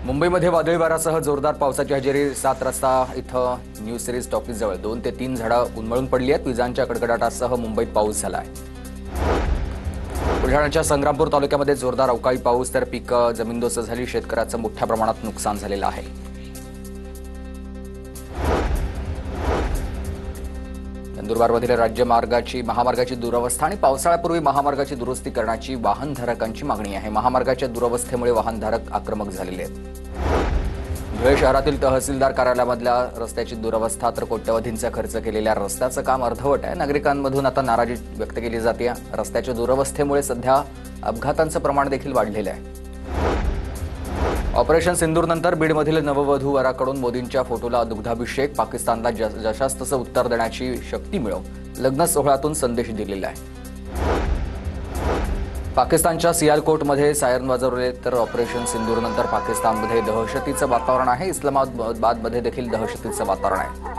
मुंबईमध्ये वादळी वाऱ्यासह जोरदार पावसाची हजेरी. 7 रस्ता इथं न्यू सिरीज टॉकीज जवळ 2 ते 3 झाडं उन्मळून पडली आहेत. विजांच्या कडकडाटासह मुंबईत पाऊस झाला आहे. बुलढाण्याच्या संग्रामपूर तालुक्यामध्ये जोरदार अवकाळी पाऊस, तर पिकं जमीनदोस्त झाली. शेतकऱ्याचं मोठ्या प्रमाणात नुकसान झालेलं आहे. नंदुरबारमधील राज्य महामार्गाची दुरवस्था आणि पावसाळ्यापूर्वी महामार्गाची दुरुस्ती करण्याची वाहनधारकांची मागणी आहे. महामार्गाच्या दुरवस्थेमुळे वाहनधारक आक्रमक झालेले आहेत. धुळे शहरातील तहसीलदार कार्यालयामधल्या रस्त्याची दुरवस्था तर कोट्यवधींचा खर्च केलेल्या रस्त्याचं काम अर्धवट आहे. नागरिकांमधून आता नाराजी व्यक्त केली जाते. रस्त्याच्या दुरवस्थेमुळे सध्या अपघातांचं प्रमाण देखील वाढलेलं आहे. ऑपरेशन सिंदूरनंतर बीडमधील नववधू वराकडून मोदींच्या फोटोला दुग्धाभिषेक. पाकिस्तानला जशास तसं उत्तर देण्याची शक्ती मिळव, लग्न सोहळ्यातून संदेश दिलेला आहे. पाकिस्तानच्या सियालकोटमध्ये सायरन वाजवले, तर ऑपरेशन सिंदूरनंतर पाकिस्तानमध्ये दहशतीचं वातावरण आहे. इस्लामाबादमध्ये देखील दहशतीचं वातावरण आहे.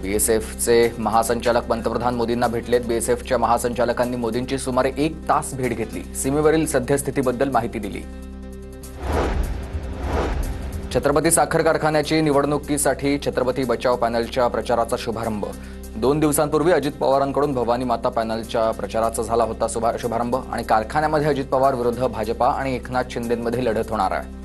बीएसएफचे महासंचालक पंतप्रधान मोदींना भेटलेत. बीएसएफच्या महासंचालकांनी मोदींची सुमारे 1 तास भेट घेतली. सीमेवरील सद्यस्थितीबद्दल माहिती दिली. छत्रपती साखर कारखान्याची निवडणुकीसाठी छत्रपती बचाव पॅनलच्या प्रचाराचा शुभारंभ. 2 दिवसांपूर्वी अजित पवारांकडून भवानी माता पॅनलच्या प्रचाराचा झाला होता शुभारंभ. आणि कारखान्यामध्ये अजित पवार विरुद्ध भाजपा आणि एकनाथ शिंदेमध्ये लढत होणार आहे.